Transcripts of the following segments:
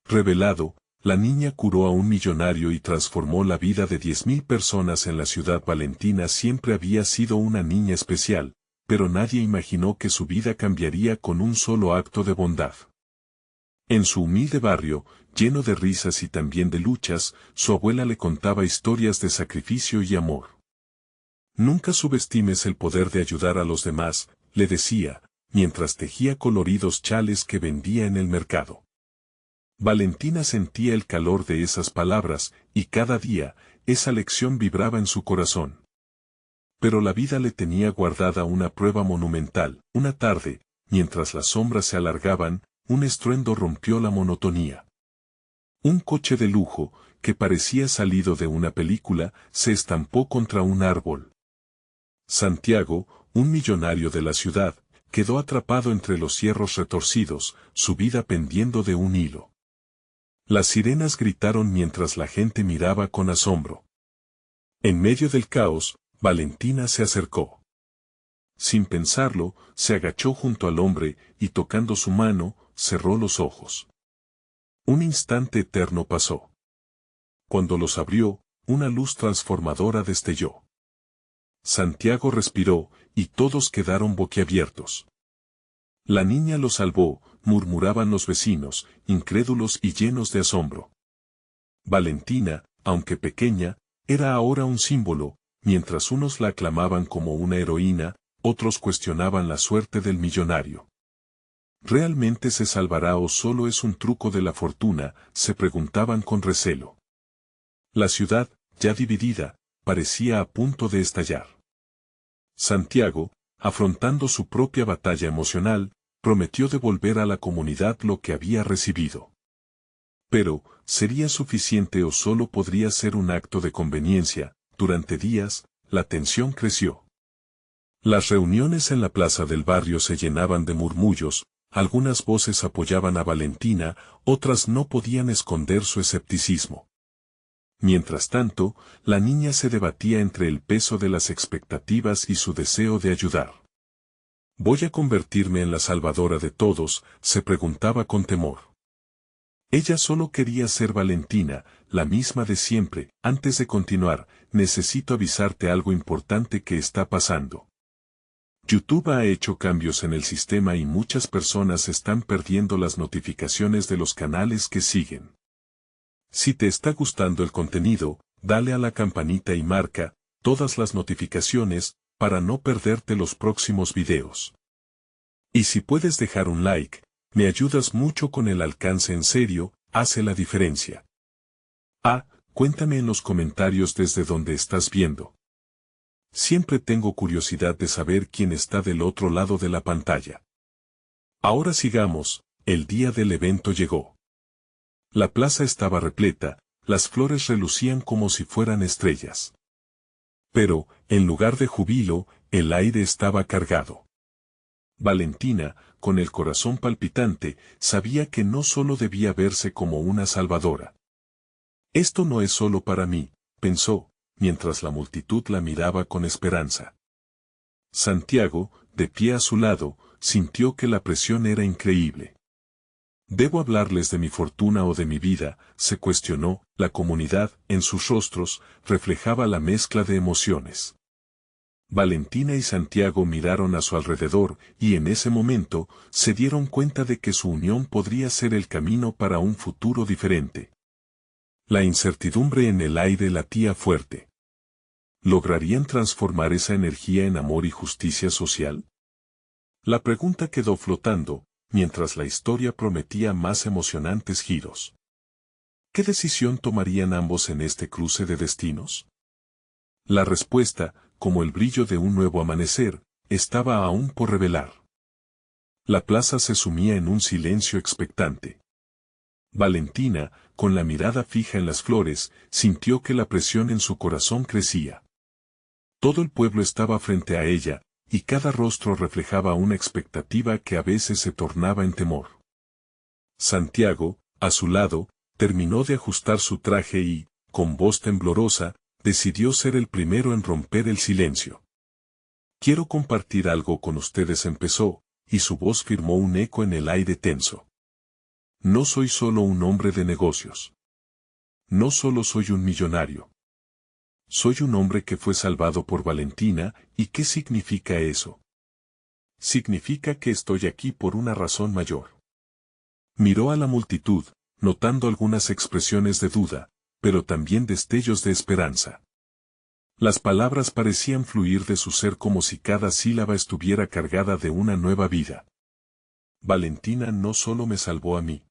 Revelado, la niña curó a un millonario y transformó la vida de 10.000 personas en la ciudad. Valentina siempre había sido una niña especial, pero nadie imaginó que su vida cambiaría con un solo acto de bondad. En su humilde barrio, lleno de risas y también de luchas, su abuela le contaba historias de sacrificio y amor. Nunca subestimes el poder de ayudar a los demás, le decía, mientras tejía coloridos chales que vendía en el mercado. Valentina sentía el calor de esas palabras, y cada día, esa lección vibraba en su corazón. Pero la vida le tenía guardada una prueba monumental. Una tarde, mientras las sombras se alargaban, un estruendo rompió la monotonía. Un coche de lujo, que parecía salido de una película, se estampó contra un árbol. Santiago, un millonario de la ciudad, quedó atrapado entre los hierros retorcidos, su vida pendiendo de un hilo. Las sirenas gritaron mientras la gente miraba con asombro. En medio del caos, Valentina se acercó. Sin pensarlo, se agachó junto al hombre y tocando su mano, cerró los ojos. Un instante eterno pasó. Cuando los abrió, una luz transformadora destelló. Santiago respiró, y todos quedaron boquiabiertos. La niña lo salvó, murmuraban los vecinos, incrédulos y llenos de asombro. Valentina, aunque pequeña, era ahora un símbolo, mientras unos la aclamaban como una heroína, otros cuestionaban la suerte del millonario. ¿Realmente se salvará o solo es un truco de la fortuna?, se preguntaban con recelo. La ciudad, ya dividida, parecía a punto de estallar. Santiago, afrontando su propia batalla emocional, prometió devolver a la comunidad lo que había recibido. Pero, ¿sería suficiente o solo podría ser un acto de conveniencia? Durante días, la tensión creció. Las reuniones en la plaza del barrio se llenaban de murmullos, algunas voces apoyaban a Valentina, otras no podían esconder su escepticismo. Mientras tanto, la niña se debatía entre el peso de las expectativas y su deseo de ayudar. ¿Voy a convertirme en la salvadora de todos?, se preguntaba con temor. Ella solo quería ser Valentina, la misma de siempre. Antes de continuar, necesito avisarte algo importante que está pasando. YouTube ha hecho cambios en el sistema y muchas personas están perdiendo las notificaciones de los canales que siguen. Si te está gustando el contenido, dale a la campanita y marca todas las notificaciones para no perderte los próximos videos. Y si puedes dejar un like, me ayudas mucho con el alcance. En serio, hace la diferencia. Cuéntame en los comentarios desde donde estás viendo. Siempre tengo curiosidad de saber quién está del otro lado de la pantalla. Ahora sigamos, el día del evento llegó. La plaza estaba repleta, las flores relucían como si fueran estrellas. Pero, en lugar de júbilo, el aire estaba cargado. Valentina, con el corazón palpitante, sabía que no solo debía verse como una salvadora. Esto no es solo para mí, pensó, mientras la multitud la miraba con esperanza. Santiago, de pie a su lado, sintió que la presión era increíble. ¿Debo hablarles de mi fortuna o de mi vida?, se cuestionó. La comunidad, en sus rostros, reflejaba la mezcla de emociones. Valentina y Santiago miraron a su alrededor, y en ese momento, se dieron cuenta de que su unión podría ser el camino para un futuro diferente. La incertidumbre en el aire latía fuerte. ¿Lograrían transformar esa energía en amor y justicia social? La pregunta quedó flotando, mientras la historia prometía más emocionantes giros. ¿Qué decisión tomarían ambos en este cruce de destinos? La respuesta, como el brillo de un nuevo amanecer, estaba aún por revelar. La plaza se sumía en un silencio expectante. Valentina, con la mirada fija en las flores, sintió que la presión en su corazón crecía. Todo el pueblo estaba frente a ella, y cada rostro reflejaba una expectativa que a veces se tornaba en temor. Santiago, a su lado, terminó de ajustar su traje y, con voz temblorosa, decidió ser el primero en romper el silencio. «Quiero compartir algo con ustedes», empezó, y su voz firmó un eco en el aire tenso. No soy solo un hombre de negocios. No solo soy un millonario. Soy un hombre que fue salvado por Valentina, ¿y qué significa eso? Significa que estoy aquí por una razón mayor. Miró a la multitud, notando algunas expresiones de duda, pero también destellos de esperanza. Las palabras parecían fluir de su ser como si cada sílaba estuviera cargada de una nueva vida. Valentina no solo me salvó a mí.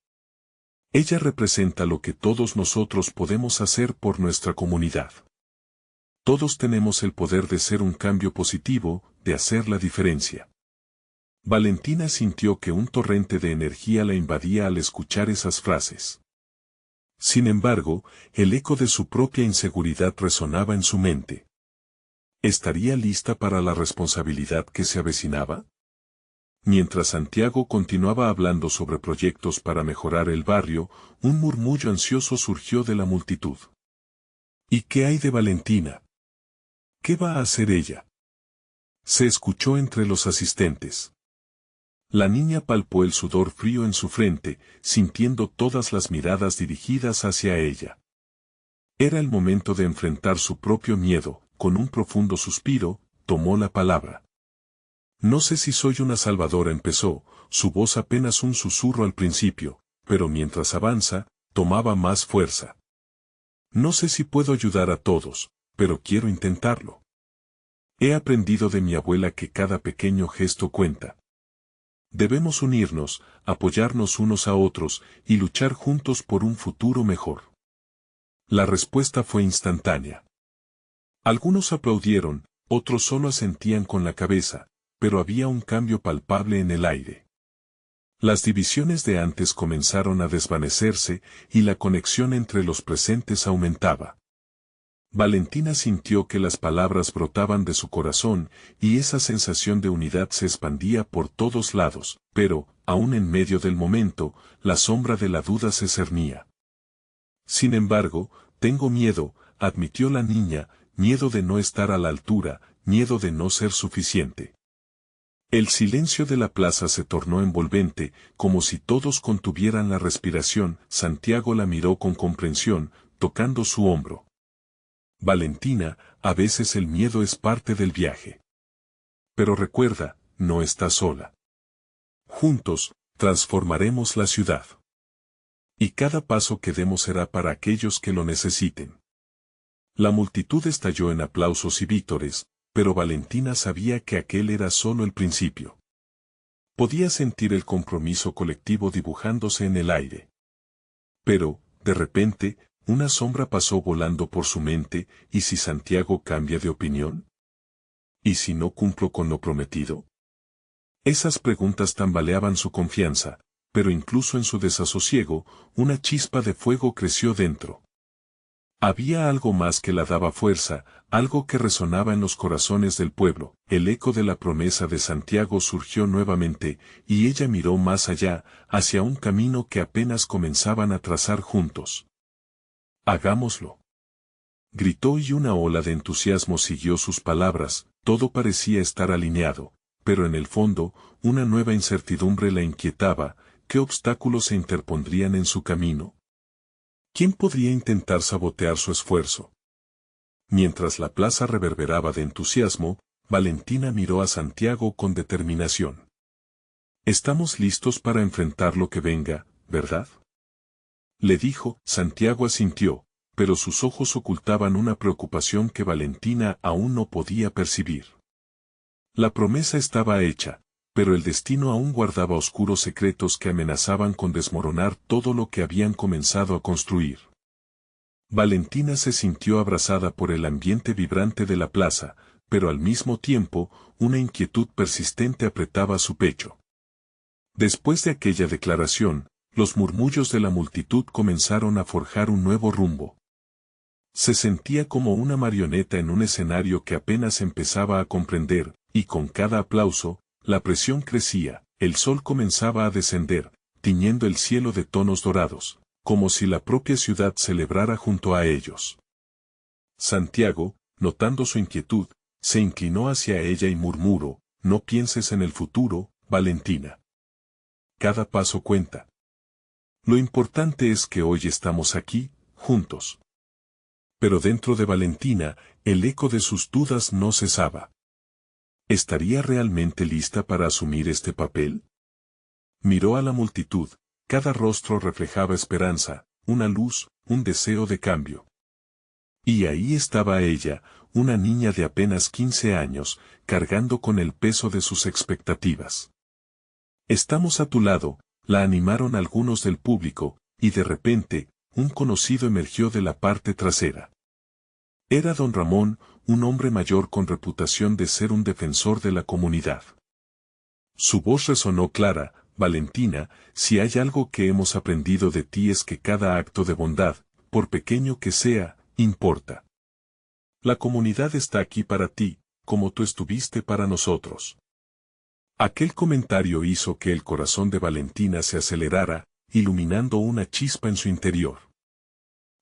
Ella representa lo que todos nosotros podemos hacer por nuestra comunidad. Todos tenemos el poder de ser un cambio positivo, de hacer la diferencia. Valentina sintió que un torrente de energía la invadía al escuchar esas frases. Sin embargo, el eco de su propia inseguridad resonaba en su mente. ¿Estaría lista para la responsabilidad que se avecinaba? Mientras Santiago continuaba hablando sobre proyectos para mejorar el barrio, un murmullo ansioso surgió de la multitud. ¿Y qué hay de Valentina? ¿Qué va a hacer ella? Se escuchó entre los asistentes. La niña palpó el sudor frío en su frente, sintiendo todas las miradas dirigidas hacia ella. Era el momento de enfrentar su propio miedo. Con un profundo suspiro, tomó la palabra. No sé si soy una salvadora, empezó, su voz apenas un susurro al principio, pero mientras avanza, tomaba más fuerza. No sé si puedo ayudar a todos, pero quiero intentarlo. He aprendido de mi abuela que cada pequeño gesto cuenta. Debemos unirnos, apoyarnos unos a otros y luchar juntos por un futuro mejor. La respuesta fue instantánea. Algunos aplaudieron, otros solo asentían con la cabeza, pero había un cambio palpable en el aire. Las divisiones de antes comenzaron a desvanecerse y la conexión entre los presentes aumentaba. Valentina sintió que las palabras brotaban de su corazón y esa sensación de unidad se expandía por todos lados, pero, aún en medio del momento, la sombra de la duda se cernía. Sin embargo, tengo miedo, admitió la niña, miedo de no estar a la altura, miedo de no ser suficiente. El silencio de la plaza se tornó envolvente, como si todos contuvieran la respiración. Santiago la miró con comprensión, tocando su hombro. Valentina, a veces el miedo es parte del viaje. Pero recuerda, no estás sola. Juntos, transformaremos la ciudad. Y cada paso que demos será para aquellos que lo necesiten. La multitud estalló en aplausos y vítores, pero Valentina sabía que aquel era solo el principio. Podía sentir el compromiso colectivo dibujándose en el aire. Pero, de repente, una sombra pasó volando por su mente. ¿Y si Santiago cambia de opinión? ¿Y si no cumplo con lo prometido? Esas preguntas tambaleaban su confianza, pero incluso en su desasosiego, una chispa de fuego creció dentro. Había algo más que la daba fuerza, algo que resonaba en los corazones del pueblo. El eco de la promesa de Santiago surgió nuevamente, y ella miró más allá, hacia un camino que apenas comenzaban a trazar juntos. Hagámoslo. Gritó y una ola de entusiasmo siguió sus palabras. Todo parecía estar alineado, pero en el fondo, una nueva incertidumbre la inquietaba. ¿Qué obstáculos se interpondrían en su camino? ¿Quién podría intentar sabotear su esfuerzo? Mientras la plaza reverberaba de entusiasmo, Valentina miró a Santiago con determinación. Estamos listos para enfrentar lo que venga, ¿verdad? Le dijo. Santiago asintió, pero sus ojos ocultaban una preocupación que Valentina aún no podía percibir. La promesa estaba hecha, pero el destino aún guardaba oscuros secretos que amenazaban con desmoronar todo lo que habían comenzado a construir. Valentina se sintió abrazada por el ambiente vibrante de la plaza, pero al mismo tiempo, una inquietud persistente apretaba su pecho. Después de aquella declaración, los murmullos de la multitud comenzaron a forjar un nuevo rumbo. Se sentía como una marioneta en un escenario que apenas empezaba a comprender, y con cada aplauso, la presión crecía. El sol comenzaba a descender, tiñendo el cielo de tonos dorados, como si la propia ciudad celebrara junto a ellos. Santiago, notando su inquietud, se inclinó hacia ella y murmuró: no pienses en el futuro, Valentina. Cada paso cuenta. Lo importante es que hoy estamos aquí, juntos. Pero dentro de Valentina, el eco de sus dudas no cesaba. ¿Estaría realmente lista para asumir este papel? Miró a la multitud, cada rostro reflejaba esperanza, una luz, un deseo de cambio. Y ahí estaba ella, una niña de apenas 15 años, cargando con el peso de sus expectativas. Estamos a tu lado, la animaron algunos del público, y de repente, un conocido emergió de la parte trasera. Era don Ramón, un hombre mayor con reputación de ser un defensor de la comunidad. Su voz resonó clara: Valentina, si hay algo que hemos aprendido de ti es que cada acto de bondad, por pequeño que sea, importa. La comunidad está aquí para ti, como tú estuviste para nosotros. Aquel comentario hizo que el corazón de Valentina se acelerara, iluminando una chispa en su interior.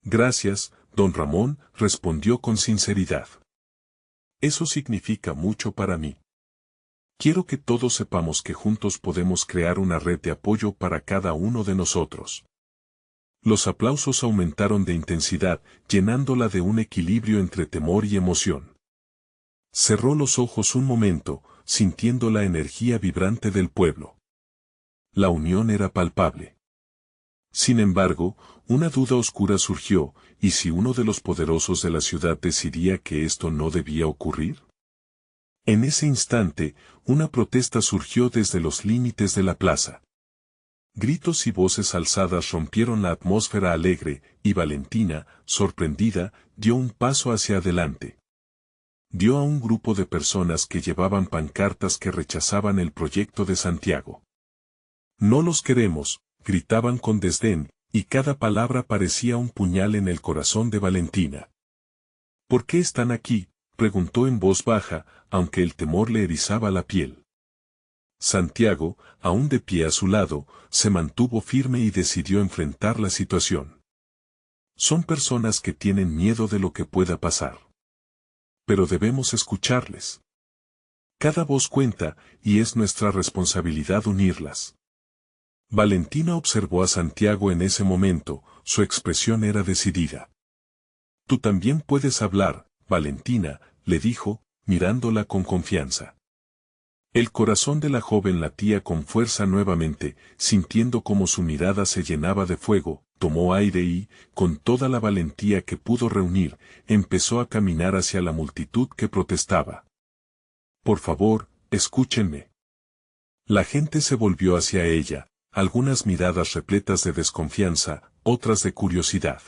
Gracias, don Ramón, respondió con sinceridad. Eso significa mucho para mí. Quiero que todos sepamos que juntos podemos crear una red de apoyo para cada uno de nosotros. Los aplausos aumentaron de intensidad, llenándola de un equilibrio entre temor y emoción. Cerró los ojos un momento, sintiendo la energía vibrante del pueblo. La unión era palpable. Sin embargo, una duda oscura surgió: ¿y si uno de los poderosos de la ciudad decidía que esto no debía ocurrir? En ese instante, una protesta surgió desde los límites de la plaza. Gritos y voces alzadas rompieron la atmósfera alegre, y Valentina, sorprendida, dio un paso hacia adelante. Vio a un grupo de personas que llevaban pancartas que rechazaban el proyecto de Santiago. No los queremos, gritaban con desdén, y cada palabra parecía un puñal en el corazón de Valentina. ¿Por qué están aquí?, preguntó en voz baja, aunque el temor le erizaba la piel. Santiago, aún de pie a su lado, se mantuvo firme y decidió enfrentar la situación. Son personas que tienen miedo de lo que pueda pasar. Pero debemos escucharles. Cada voz cuenta, y es nuestra responsabilidad unirlas. Valentina observó a Santiago en ese momento, su expresión era decidida. Tú también puedes hablar, Valentina, le dijo, mirándola con confianza. El corazón de la joven latía con fuerza nuevamente, sintiendo como su mirada se llenaba de fuego, tomó aire y, con toda la valentía que pudo reunir, empezó a caminar hacia la multitud que protestaba. Por favor, escúchenme. La gente se volvió hacia ella, algunas miradas repletas de desconfianza, otras de curiosidad.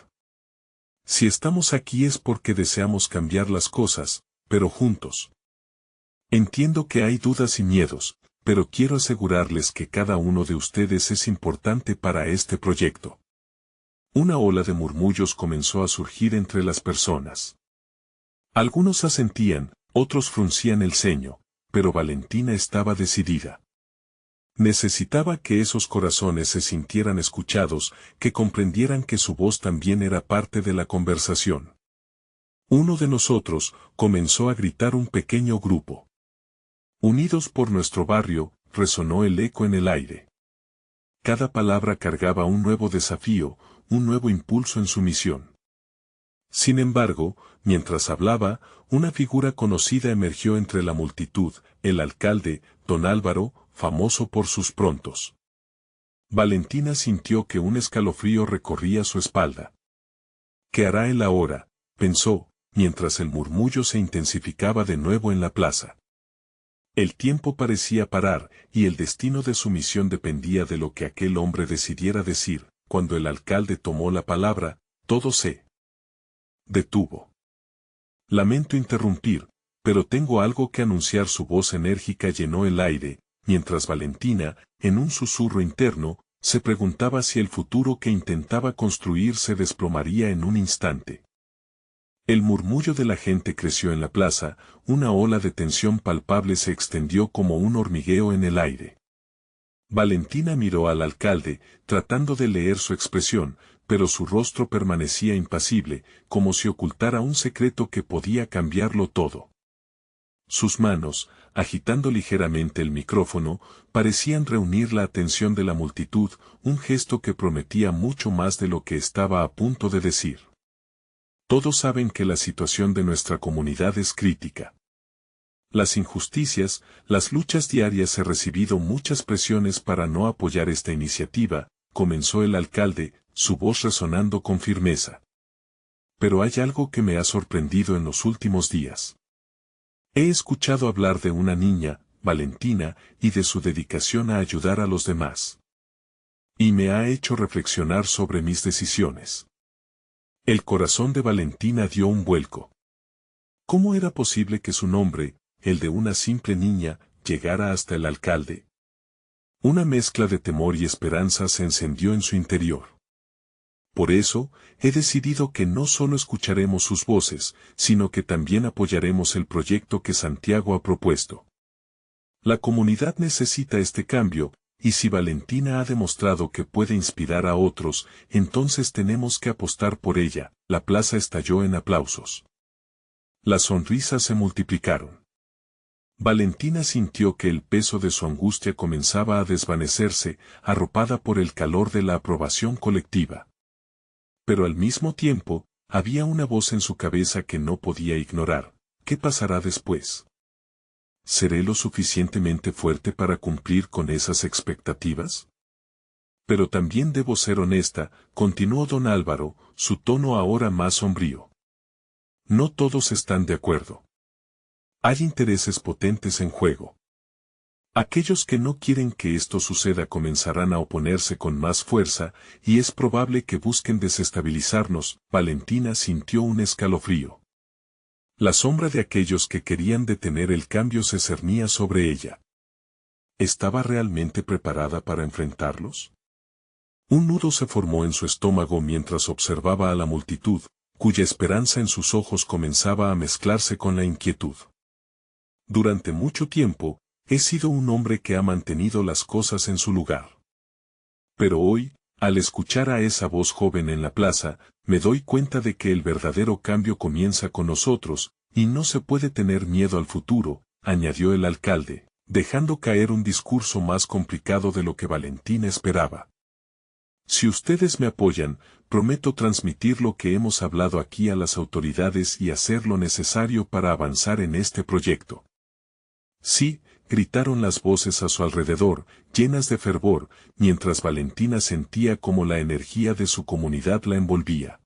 Si estamos aquí es porque deseamos cambiar las cosas, pero juntos. Entiendo que hay dudas y miedos, pero quiero asegurarles que cada uno de ustedes es importante para este proyecto. Una ola de murmullos comenzó a surgir entre las personas. Algunos asentían, otros fruncían el ceño, pero Valentina estaba decidida. Necesitaba que esos corazones se sintieran escuchados, que comprendieran que su voz también era parte de la conversación. Uno de nosotros, comenzó a gritar un pequeño grupo. Unidos por nuestro barrio, resonó el eco en el aire. Cada palabra cargaba un nuevo desafío, un nuevo impulso en su misión. Sin embargo, mientras hablaba, una figura conocida emergió entre la multitud, el alcalde, don Álvaro, famoso por sus prontos. Valentina sintió que un escalofrío recorría su espalda. ¿Qué hará él ahora?, pensó, mientras el murmullo se intensificaba de nuevo en la plaza. El tiempo parecía parar, y el destino de su misión dependía de lo que aquel hombre decidiera decir. Cuando el alcalde tomó la palabra, todo se detuvo. Lamento interrumpir, pero tengo algo que anunciar. Su voz enérgica llenó el aire, mientras Valentina, en un susurro interno, se preguntaba si el futuro que intentaba construir se desplomaría en un instante. El murmullo de la gente creció en la plaza, una ola de tensión palpable se extendió como un hormigueo en el aire. Valentina miró al alcalde, tratando de leer su expresión, pero su rostro permanecía impasible, como si ocultara un secreto que podía cambiarlo todo. Sus manos, agitando ligeramente el micrófono, parecían reunir la atención de la multitud, un gesto que prometía mucho más de lo que estaba a punto de decir. Todos saben que la situación de nuestra comunidad es crítica. Las injusticias, las luchas diarias. He recibido muchas presiones para no apoyar esta iniciativa, comenzó el alcalde, su voz resonando con firmeza. Pero hay algo que me ha sorprendido en los últimos días. He escuchado hablar de una niña, Valentina, y de su dedicación a ayudar a los demás. Y me ha hecho reflexionar sobre mis decisiones. El corazón de Valentina dio un vuelco. ¿Cómo era posible que su nombre, el de una simple niña, llegara hasta el alcalde? Una mezcla de temor y esperanza se encendió en su interior. Por eso, he decidido que no solo escucharemos sus voces, sino que también apoyaremos el proyecto que Santiago ha propuesto. La comunidad necesita este cambio, y si Valentina ha demostrado que puede inspirar a otros, entonces tenemos que apostar por ella. La plaza estalló en aplausos. Las sonrisas se multiplicaron. Valentina sintió que el peso de su angustia comenzaba a desvanecerse, arropada por el calor de la aprobación colectiva. Pero al mismo tiempo, había una voz en su cabeza que no podía ignorar. ¿Qué pasará después? ¿Seré lo suficientemente fuerte para cumplir con esas expectativas? Pero también debo ser honesta, continuó don Álvaro, su tono ahora más sombrío. No todos están de acuerdo. Hay intereses potentes en juego. Aquellos que no quieren que esto suceda comenzarán a oponerse con más fuerza, y es probable que busquen desestabilizarnos. Valentina sintió un escalofrío. La sombra de aquellos que querían detener el cambio se cernía sobre ella. ¿Estaba realmente preparada para enfrentarlos? Un nudo se formó en su estómago mientras observaba a la multitud, cuya esperanza en sus ojos comenzaba a mezclarse con la inquietud. Durante mucho tiempo, he sido un hombre que ha mantenido las cosas en su lugar. Pero hoy, al escuchar a esa voz joven en la plaza, me doy cuenta de que el verdadero cambio comienza con nosotros, y no se puede tener miedo al futuro, añadió el alcalde, dejando caer un discurso más complicado de lo que Valentina esperaba. Si ustedes me apoyan, prometo transmitir lo que hemos hablado aquí a las autoridades y hacer lo necesario para avanzar en este proyecto. Sí, gritaron las voces a su alrededor, llenas de fervor, mientras Valentina sentía cómo la energía de su comunidad la envolvía.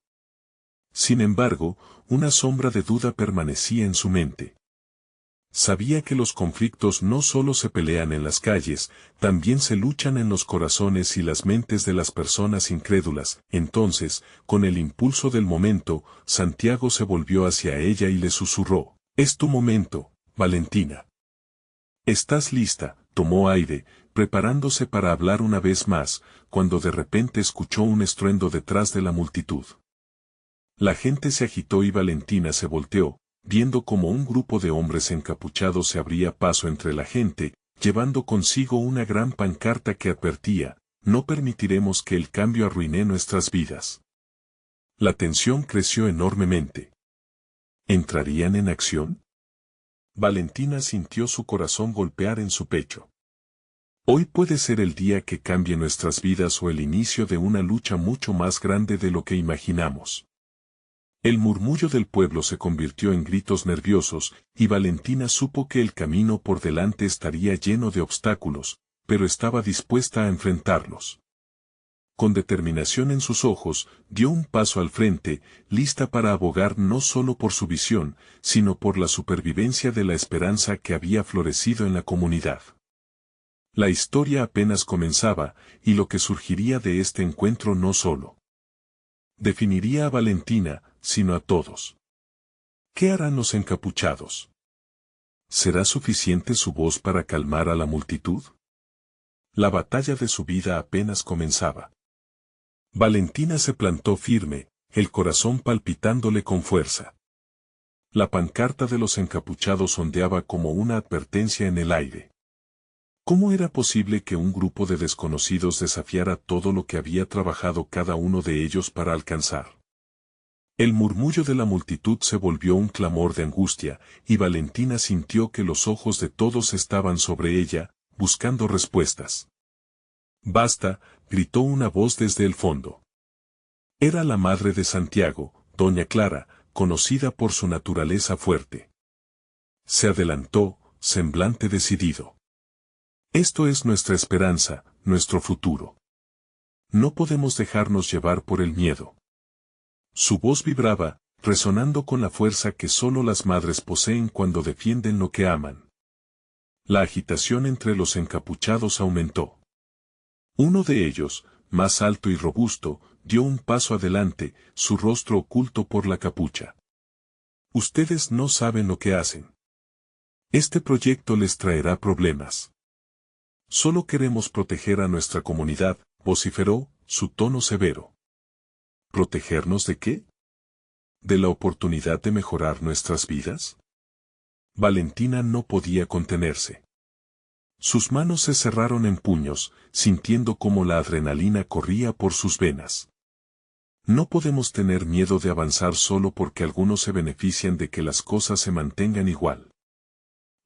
Sin embargo, una sombra de duda permanecía en su mente. Sabía que los conflictos no solo se pelean en las calles, también se luchan en los corazones y las mentes de las personas incrédulas. Entonces, con el impulso del momento, Santiago se volvió hacia ella y le susurró: «Es tu momento, Valentina. ¿Estás lista?». Tomó aire, preparándose para hablar una vez más, cuando de repente escuchó un estruendo detrás de la multitud. La gente se agitó y Valentina se volteó, viendo como un grupo de hombres encapuchados se abría paso entre la gente, llevando consigo una gran pancarta que advertía: «No permitiremos que el cambio arruine nuestras vidas». La tensión creció enormemente. ¿Entrarían en acción? Valentina sintió su corazón golpear en su pecho. Hoy puede ser el día que cambie nuestras vidas o el inicio de una lucha mucho más grande de lo que imaginamos. El murmullo del pueblo se convirtió en gritos nerviosos, y Valentina supo que el camino por delante estaría lleno de obstáculos, pero estaba dispuesta a enfrentarlos. Con determinación en sus ojos, dio un paso al frente, lista para abogar no solo por su visión, sino por la supervivencia de la esperanza que había florecido en la comunidad. La historia apenas comenzaba, y lo que surgiría de este encuentro no solo definiría a Valentina, sino a todos. ¿Qué harán los encapuchados? ¿Será suficiente su voz para calmar a la multitud? La batalla de su vida apenas comenzaba. Valentina se plantó firme, el corazón palpitándole con fuerza. La pancarta de los encapuchados ondeaba como una advertencia en el aire. ¿Cómo era posible que un grupo de desconocidos desafiara todo lo que había trabajado cada uno de ellos para alcanzar? El murmullo de la multitud se volvió un clamor de angustia, y Valentina sintió que los ojos de todos estaban sobre ella, buscando respuestas. «Basta», gritó una voz desde el fondo. Era la madre de Santiago, doña Clara, conocida por su naturaleza fuerte. Se adelantó, semblante decidido. «Esto es nuestra esperanza, nuestro futuro. No podemos dejarnos llevar por el miedo». Su voz vibraba, resonando con la fuerza que solo las madres poseen cuando defienden lo que aman. La agitación entre los encapuchados aumentó. Uno de ellos, más alto y robusto, dio un paso adelante, su rostro oculto por la capucha. «Ustedes no saben lo que hacen. Este proyecto les traerá problemas. Solo queremos proteger a nuestra comunidad», vociferó, su tono severo. ¿Protegernos de qué? ¿De la oportunidad de mejorar nuestras vidas? Valentina no podía contenerse. Sus manos se cerraron en puños, sintiendo cómo la adrenalina corría por sus venas. No podemos tener miedo de avanzar solo porque algunos se benefician de que las cosas se mantengan igual.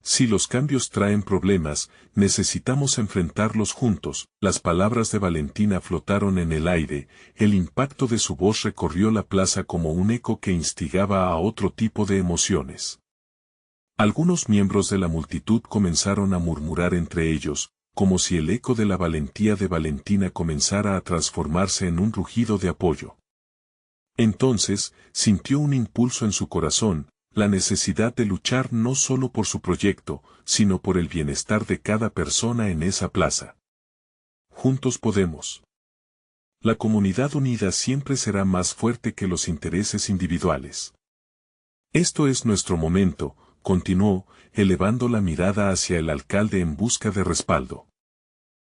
Si los cambios traen problemas, necesitamos enfrentarlos juntos. Las palabras de Valentina flotaron en el aire, el impacto de su voz recorrió la plaza como un eco que instigaba a otro tipo de emociones. Algunos miembros de la multitud comenzaron a murmurar entre ellos, como si el eco de la valentía de Valentina comenzara a transformarse en un rugido de apoyo. Entonces, sintió un impulso en su corazón, la necesidad de luchar no solo por su proyecto, sino por el bienestar de cada persona en esa plaza. Juntos podemos. La comunidad unida siempre será más fuerte que los intereses individuales. Esto es nuestro momento, continuó, elevando la mirada hacia el alcalde en busca de respaldo.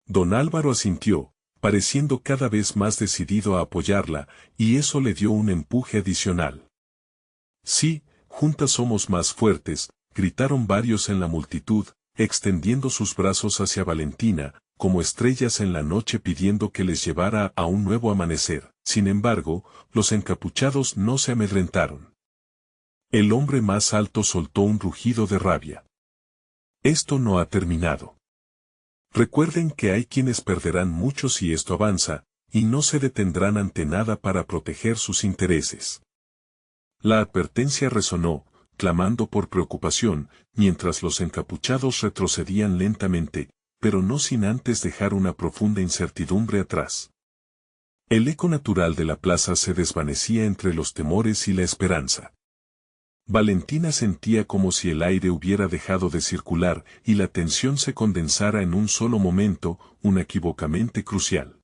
Don Álvaro asintió, pareciendo cada vez más decidido a apoyarla, y eso le dio un empuje adicional. «Sí, juntas somos más fuertes», gritaron varios en la multitud, extendiendo sus brazos hacia Valentina, como estrellas en la noche pidiendo que les llevara a un nuevo amanecer. Sin embargo, los encapuchados no se amedrentaron. El hombre más alto soltó un rugido de rabia. «Esto no ha terminado. Recuerden que hay quienes perderán mucho si esto avanza, y no se detendrán ante nada para proteger sus intereses». La advertencia resonó, clamando por preocupación, mientras los encapuchados retrocedían lentamente, pero no sin antes dejar una profunda incertidumbre atrás. El eco natural de la plaza se desvanecía entre los temores y la esperanza. Valentina sentía como si el aire hubiera dejado de circular y la tensión se condensara en un solo momento, unequívocamente crucial.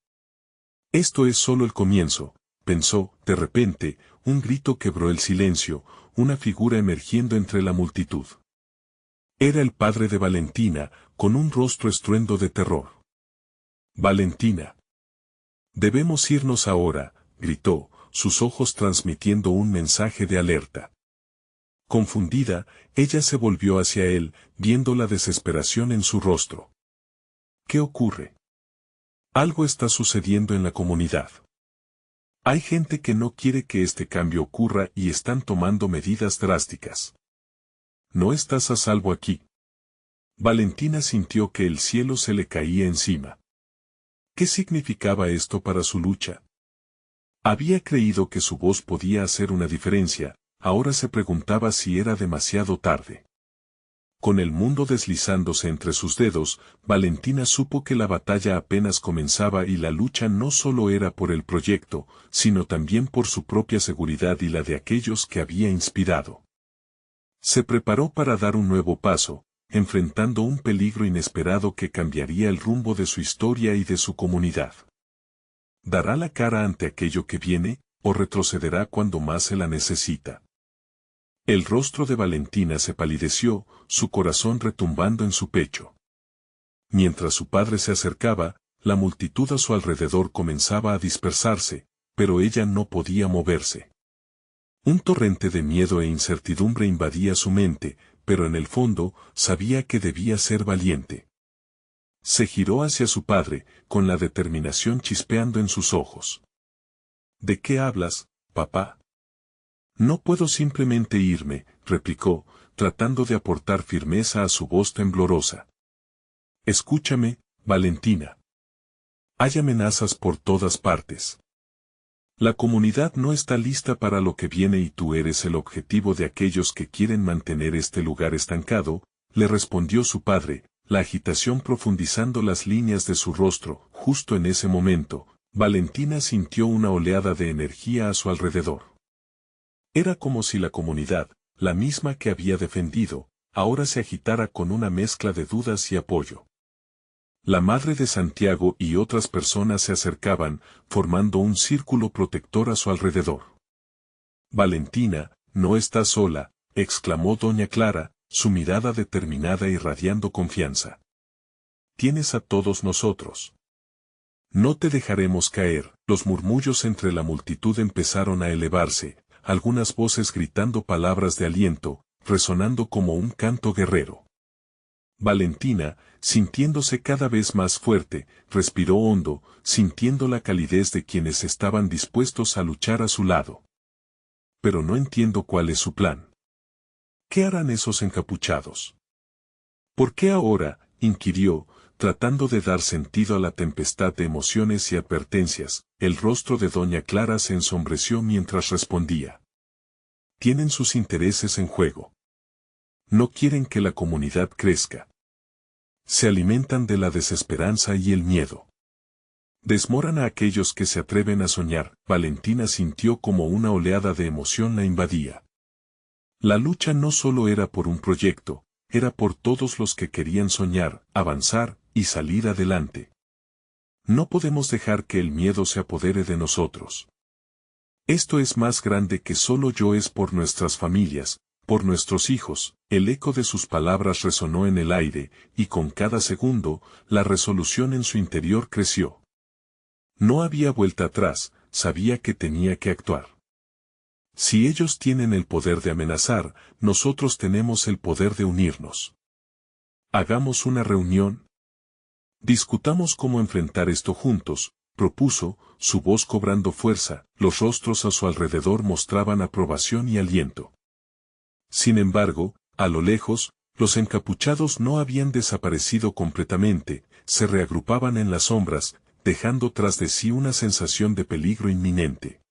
«Esto es solo el comienzo», pensó. De repente, un grito quebró el silencio, una figura emergiendo entre la multitud. Era el padre de Valentina, con un rostro estruendo de terror. «Valentina. Debemos irnos ahora», gritó, sus ojos transmitiendo un mensaje de alerta. Confundida, ella se volvió hacia él, viendo la desesperación en su rostro. «¿Qué ocurre? Algo está sucediendo en la comunidad. Hay gente que no quiere que este cambio ocurra y están tomando medidas drásticas. No estás a salvo aquí». Valentina sintió que el cielo se le caía encima. ¿Qué significaba esto para su lucha? Había creído que su voz podía hacer una diferencia, ahora se preguntaba si era demasiado tarde. Con el mundo deslizándose entre sus dedos, Valentina supo que la batalla apenas comenzaba y la lucha no solo era por el proyecto, sino también por su propia seguridad y la de aquellos que había inspirado. Se preparó para dar un nuevo paso, enfrentando un peligro inesperado que cambiaría el rumbo de su historia y de su comunidad. ¿Dará la cara ante aquello que viene, o retrocederá cuando más se la necesita? El rostro de Valentina se palideció, su corazón retumbando en su pecho. Mientras su padre se acercaba, la multitud a su alrededor comenzaba a dispersarse, pero ella no podía moverse. Un torrente de miedo e incertidumbre invadía su mente, pero en el fondo, sabía que debía ser valiente. Se giró hacia su padre, con la determinación chispeando en sus ojos. «¿De qué hablas, papá? No puedo simplemente irme, replicó, tratando de aportar firmeza a su voz temblorosa. Escúchame, Valentina. Hay amenazas por todas partes. La comunidad no está lista para lo que viene y tú eres el objetivo de aquellos que quieren mantener este lugar estancado, le respondió su padre, la agitación profundizando las líneas de su rostro. Justo en ese momento, Valentina sintió una oleada de energía a su alrededor. Era como si la comunidad, la misma que había defendido, ahora se agitara con una mezcla de dudas y apoyo. La madre de Santiago y otras personas se acercaban, formando un círculo protector a su alrededor. Valentina, no estás sola, exclamó doña Clara, su mirada determinada irradiando confianza. Tienes a todos nosotros. No te dejaremos caer. Los murmullos entre la multitud empezaron a elevarse, algunas voces gritando palabras de aliento, resonando como un canto guerrero. Valentina, sintiéndose cada vez más fuerte, respiró hondo, sintiendo la calidez de quienes estaban dispuestos a luchar a su lado. Pero no entiendo cuál es su plan. ¿Qué harán esos encapuchados? ¿Por qué ahora? Inquirió, tratando de dar sentido a la tempestad de emociones y advertencias. El rostro de doña Clara se ensombreció mientras respondía. Tienen sus intereses en juego. No quieren que la comunidad crezca. Se alimentan de la desesperanza y el miedo. Desmoran a aquellos que se atreven a soñar. Valentina sintió como una oleada de emoción la invadía. La lucha no solo era por un proyecto, era por todos los que querían soñar, avanzar y salir adelante. No podemos dejar que el miedo se apodere de nosotros. Esto es más grande que solo yo, es por nuestras familias, por nuestros hijos. El eco de sus palabras resonó en el aire, y con cada segundo, la resolución en su interior creció. No había vuelta atrás, sabía que tenía que actuar. Si ellos tienen el poder de amenazar, nosotros tenemos el poder de unirnos. Hagamos una reunión. Discutamos cómo enfrentar esto juntos, propuso, su voz cobrando fuerza. Los rostros a su alrededor mostraban aprobación y aliento. Sin embargo, a lo lejos, los encapuchados no habían desaparecido completamente, se reagrupaban en las sombras, dejando tras de sí una sensación de peligro inminente.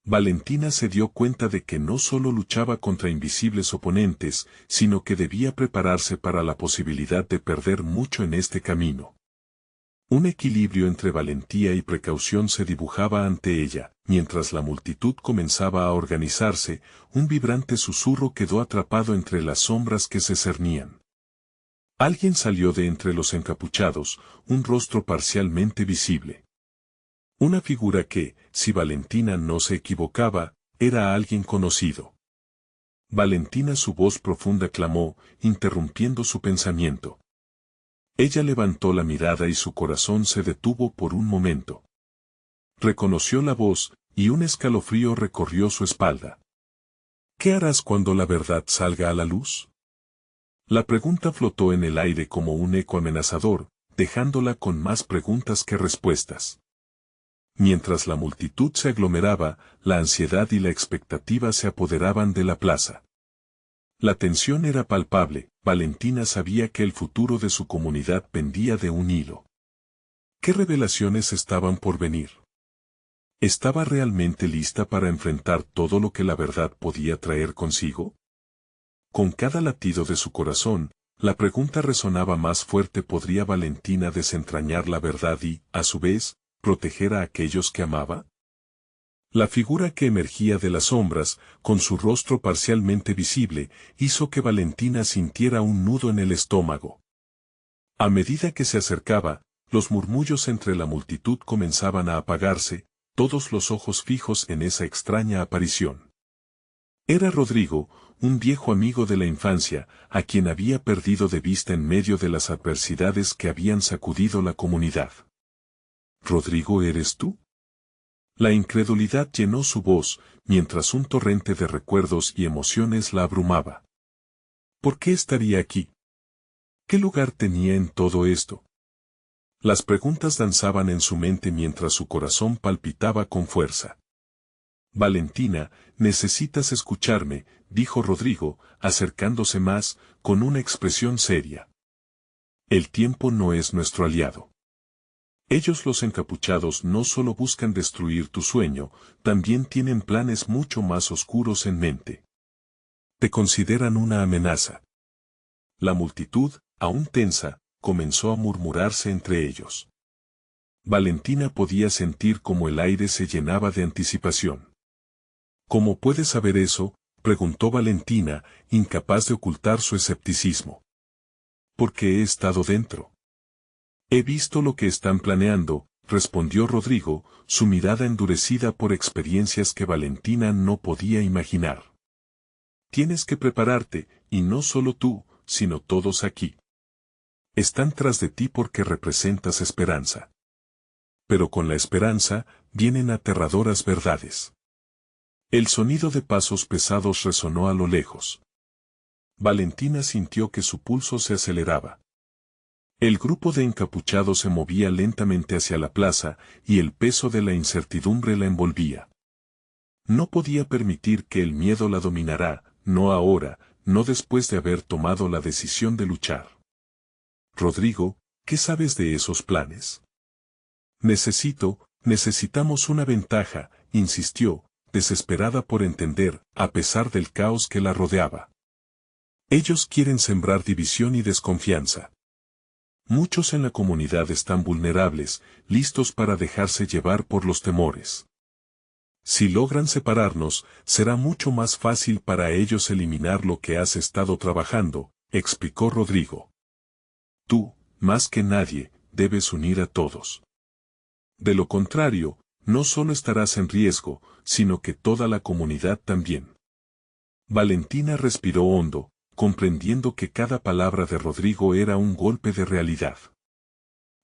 Valentina se dio cuenta de que no solo luchaba contra invisibles oponentes, sino que debía prepararse para la posibilidad de perder mucho en este camino. Un equilibrio entre valentía y precaución se dibujaba ante ella. Mientras la multitud comenzaba a organizarse, un vibrante susurro quedó atrapado entre las sombras que se cernían. Alguien salió de entre los encapuchados, un rostro parcialmente visible. Una figura que, si Valentina no se equivocaba, era alguien conocido. Valentina, su voz profunda clamó, interrumpiendo su pensamiento. Ella levantó la mirada y su corazón se detuvo por un momento. Reconoció la voz, y un escalofrío recorrió su espalda. ¿Qué harás cuando la verdad salga a la luz? La pregunta flotó en el aire como un eco amenazador, dejándola con más preguntas que respuestas. Mientras la multitud se aglomeraba, la ansiedad y la expectativa se apoderaban de la plaza. La tensión era palpable. Valentina sabía que el futuro de su comunidad pendía de un hilo. ¿Qué revelaciones estaban por venir? ¿Estaba realmente lista para enfrentar todo lo que la verdad podía traer consigo? Con cada latido de su corazón, la pregunta resonaba más fuerte: ¿podría Valentina desentrañar la verdad y, a su vez, proteger a aquellos que amaba? La figura que emergía de las sombras, con su rostro parcialmente visible, hizo que Valentina sintiera un nudo en el estómago. A medida que se acercaba, los murmullos entre la multitud comenzaban a apagarse, todos los ojos fijos en esa extraña aparición. Era Rodrigo, un viejo amigo de la infancia, a quien había perdido de vista en medio de las adversidades que habían sacudido la comunidad. ¿Rodrigo, eres tú? La incredulidad llenó su voz, mientras un torrente de recuerdos y emociones la abrumaba. ¿Por qué estaría aquí? ¿Qué lugar tenía en todo esto? Las preguntas danzaban en su mente mientras su corazón palpitaba con fuerza. Valentina, necesitas escucharme, dijo Rodrigo, acercándose más, con una expresión seria. El tiempo no es nuestro aliado. Ellos los encapuchados no solo buscan destruir tu sueño, también tienen planes mucho más oscuros en mente. Te consideran una amenaza. La multitud, aún tensa, comenzó a murmurarse entre ellos. Valentina podía sentir cómo el aire se llenaba de anticipación. ¿Cómo puedes saber eso?, preguntó Valentina, incapaz de ocultar su escepticismo. Porque he estado dentro. He visto lo que están planeando, respondió Rodrigo, su mirada endurecida por experiencias que Valentina no podía imaginar. Tienes que prepararte, y no solo tú, sino todos aquí. Están tras de ti porque representas esperanza. Pero con la esperanza, vienen aterradoras verdades. El sonido de pasos pesados resonó a lo lejos. Valentina sintió que su pulso se aceleraba. El grupo de encapuchados se movía lentamente hacia la plaza, y el peso de la incertidumbre la envolvía. No podía permitir que el miedo la dominara, no ahora, no después de haber tomado la decisión de luchar. Rodrigo, ¿qué sabes de esos planes? Necesitamos una ventaja, insistió, desesperada por entender, a pesar del caos que la rodeaba. Ellos quieren sembrar división y desconfianza. Muchos en la comunidad están vulnerables, listos para dejarse llevar por los temores. Si logran separarnos, será mucho más fácil para ellos eliminar lo que has estado trabajando, explicó Rodrigo. Tú, más que nadie, debes unir a todos. De lo contrario, no solo estarás en riesgo, sino que toda la comunidad también. Valentina respiró hondo, comprendiendo que cada palabra de Rodrigo era un golpe de realidad.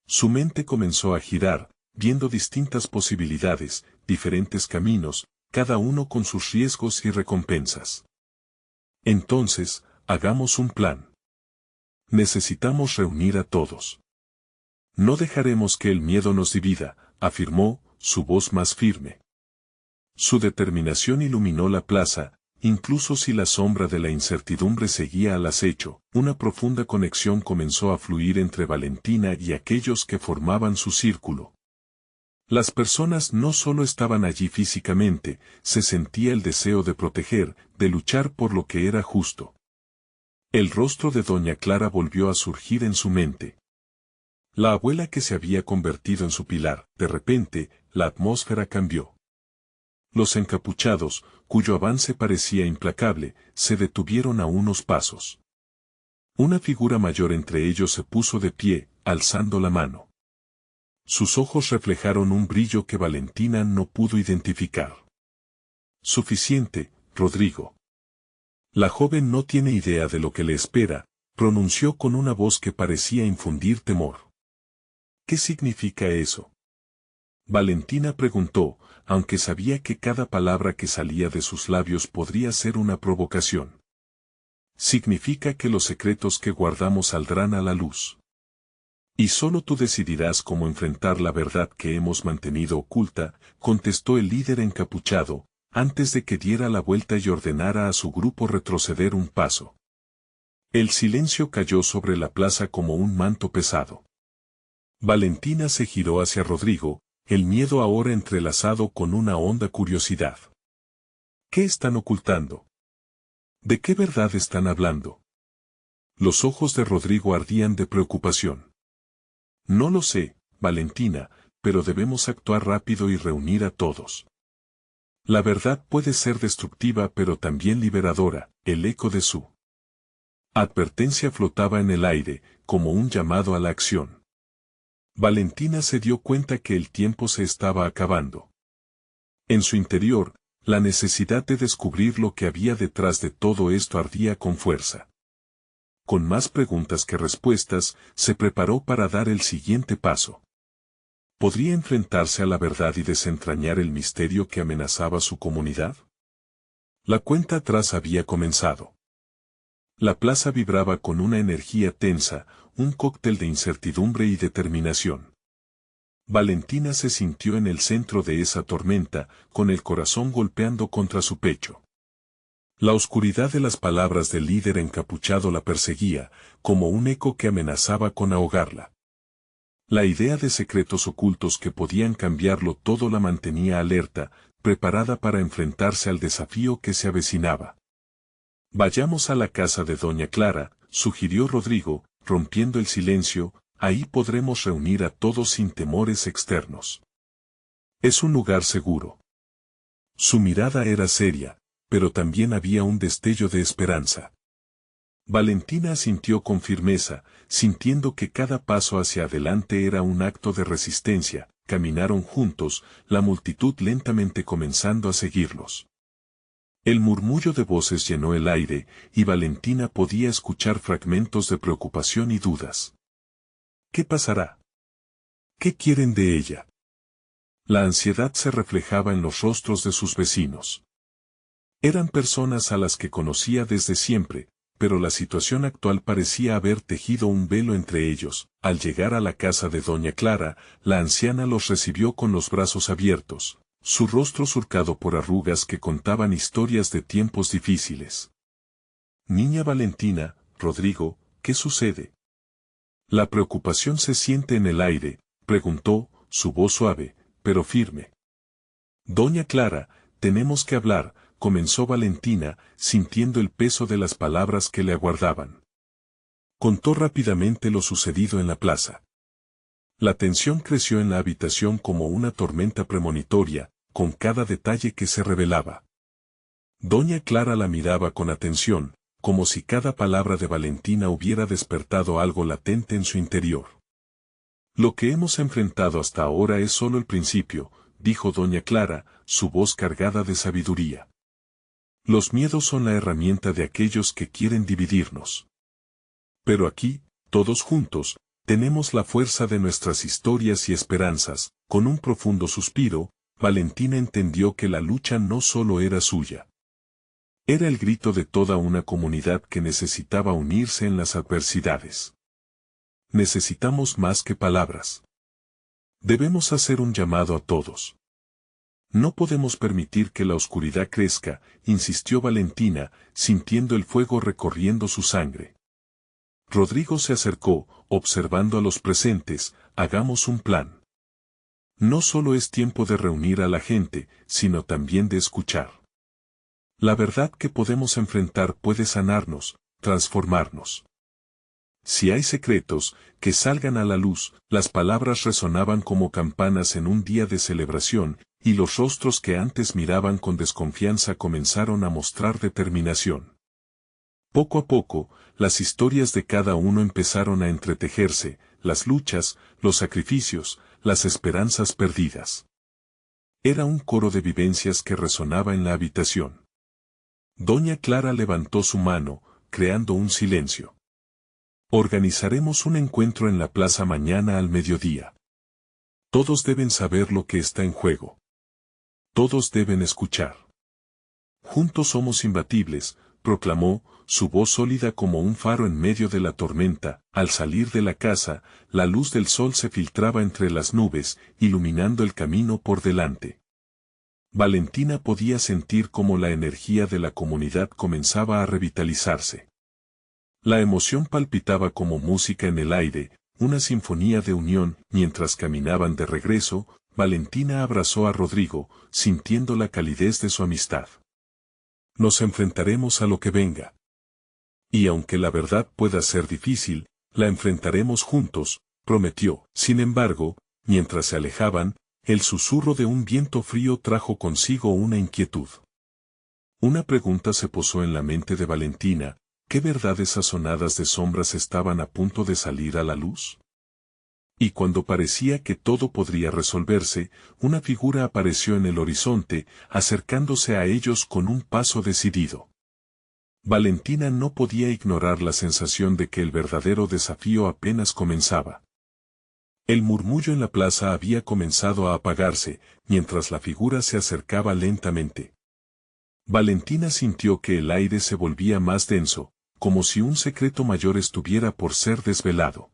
Su mente comenzó a girar, viendo distintas posibilidades, diferentes caminos, cada uno con sus riesgos y recompensas. Entonces, hagamos un plan. Necesitamos reunir a todos. No dejaremos que el miedo nos divida, afirmó, su voz más firme. Su determinación iluminó la plaza, incluso si la sombra de la incertidumbre seguía al acecho, una profunda conexión comenzó a fluir entre Valentina y aquellos que formaban su círculo. Las personas no solo estaban allí físicamente, se sentía el deseo de proteger, de luchar por lo que era justo. El rostro de doña Clara volvió a surgir en su mente. La abuela que se había convertido en su pilar, de repente, la atmósfera cambió. Los encapuchados, cuyo avance parecía implacable, se detuvieron a unos pasos. Una figura mayor entre ellos se puso de pie, alzando la mano. Sus ojos reflejaron un brillo que Valentina no pudo identificar. Suficiente, Rodrigo. La joven no tiene idea de lo que le espera, pronunció con una voz que parecía infundir temor. ¿Qué significa eso? Valentina preguntó, aunque sabía que cada palabra que salía de sus labios podría ser una provocación. Significa que los secretos que guardamos saldrán a la luz. Y solo tú decidirás cómo enfrentar la verdad que hemos mantenido oculta, contestó el líder encapuchado, antes de que diera la vuelta y ordenara a su grupo retroceder un paso. El silencio cayó sobre la plaza como un manto pesado. Valentina se giró hacia Rodrigo, el miedo ahora entrelazado con una honda curiosidad. ¿Qué están ocultando? ¿De qué verdad están hablando? Los ojos de Rodrigo ardían de preocupación. No lo sé, Valentina, pero debemos actuar rápido y reunir a todos. La verdad puede ser destructiva pero también liberadora, el eco de su advertencia flotaba en el aire, como un llamado a la acción. Valentina se dio cuenta que el tiempo se estaba acabando. En su interior, la necesidad de descubrir lo que había detrás de todo esto ardía con fuerza. Con más preguntas que respuestas, se preparó para dar el siguiente paso. ¿Podría enfrentarse a la verdad y desentrañar el misterio que amenazaba su comunidad? La cuenta atrás había comenzado. La plaza vibraba con una energía tensa, un cóctel de incertidumbre y determinación. Valentina se sintió en el centro de esa tormenta, con el corazón golpeando contra su pecho. La oscuridad de las palabras del líder encapuchado la perseguía, como un eco que amenazaba con ahogarla. La idea de secretos ocultos que podían cambiarlo todo la mantenía alerta, preparada para enfrentarse al desafío que se avecinaba. Vayamos a la casa de Doña Clara, sugirió Rodrigo, rompiendo el silencio, ahí podremos reunir a todos sin temores externos. Es un lugar seguro. Su mirada era seria, pero también había un destello de esperanza. Valentina asintió con firmeza, sintiendo que cada paso hacia adelante era un acto de resistencia. Caminaron juntos, la multitud lentamente comenzando a seguirlos. El murmullo de voces llenó el aire, y Valentina podía escuchar fragmentos de preocupación y dudas. ¿Qué pasará? ¿Qué quieren de ella? La ansiedad se reflejaba en los rostros de sus vecinos. Eran personas a las que conocía desde siempre, pero la situación actual parecía haber tejido un velo entre ellos. Al llegar a la casa de Doña Clara, la anciana los recibió con los brazos abiertos, su rostro surcado por arrugas que contaban historias de tiempos difíciles. Niña Valentina, Rodrigo, ¿qué sucede? La preocupación se siente en el aire, preguntó, su voz suave, pero firme. Doña Clara, tenemos que hablar, comenzó Valentina, sintiendo el peso de las palabras que le aguardaban. Contó rápidamente lo sucedido en la plaza. La tensión creció en la habitación como una tormenta premonitoria, con cada detalle que se revelaba. Doña Clara la miraba con atención, como si cada palabra de Valentina hubiera despertado algo latente en su interior. Lo que hemos enfrentado hasta ahora es solo el principio, dijo Doña Clara, su voz cargada de sabiduría. Los miedos son la herramienta de aquellos que quieren dividirnos. Pero aquí, todos juntos, tenemos la fuerza de nuestras historias y esperanzas. Con un profundo suspiro, Valentina entendió que la lucha no solo era suya. Era el grito de toda una comunidad que necesitaba unirse en las adversidades. Necesitamos más que palabras. Debemos hacer un llamado a todos. No podemos permitir que la oscuridad crezca, insistió Valentina, sintiendo el fuego recorriendo su sangre. Rodrigo se acercó, observando a los presentes, hagamos un plan. No solo es tiempo de reunir a la gente, sino también de escuchar. La verdad que podemos enfrentar puede sanarnos, transformarnos. Si hay secretos, que salgan a la luz. Las palabras resonaban como campanas en un día de celebración, y los rostros que antes miraban con desconfianza comenzaron a mostrar determinación. Poco a poco, las historias de cada uno empezaron a entretejerse, las luchas, los sacrificios, las esperanzas perdidas. Era un coro de vivencias que resonaba en la habitación. Doña Clara levantó su mano, creando un silencio. Organizaremos un encuentro en la plaza mañana al mediodía. Todos deben saber lo que está en juego. Todos deben escuchar. Juntos somos imbatibles, proclamó, su voz sólida como un faro en medio de la tormenta. Al salir de la casa, la luz del sol se filtraba entre las nubes, iluminando el camino por delante. Valentina podía sentir cómo la energía de la comunidad comenzaba a revitalizarse. La emoción palpitaba como música en el aire, una sinfonía de unión. Mientras caminaban de regreso, Valentina abrazó a Rodrigo, sintiendo la calidez de su amistad. Nos enfrentaremos a lo que venga. Y aunque la verdad pueda ser difícil, la enfrentaremos juntos, prometió. Sin embargo, mientras se alejaban, el susurro de un viento frío trajo consigo una inquietud. Una pregunta se posó en la mente de Valentina. ¿Qué verdades sazonadas de sombras estaban a punto de salir a la luz? Y cuando parecía que todo podría resolverse, una figura apareció en el horizonte, acercándose a ellos con un paso decidido. Valentina no podía ignorar la sensación de que el verdadero desafío apenas comenzaba. El murmullo en la plaza había comenzado a apagarse, mientras la figura se acercaba lentamente. Valentina sintió que el aire se volvía más denso, como si un secreto mayor estuviera por ser desvelado.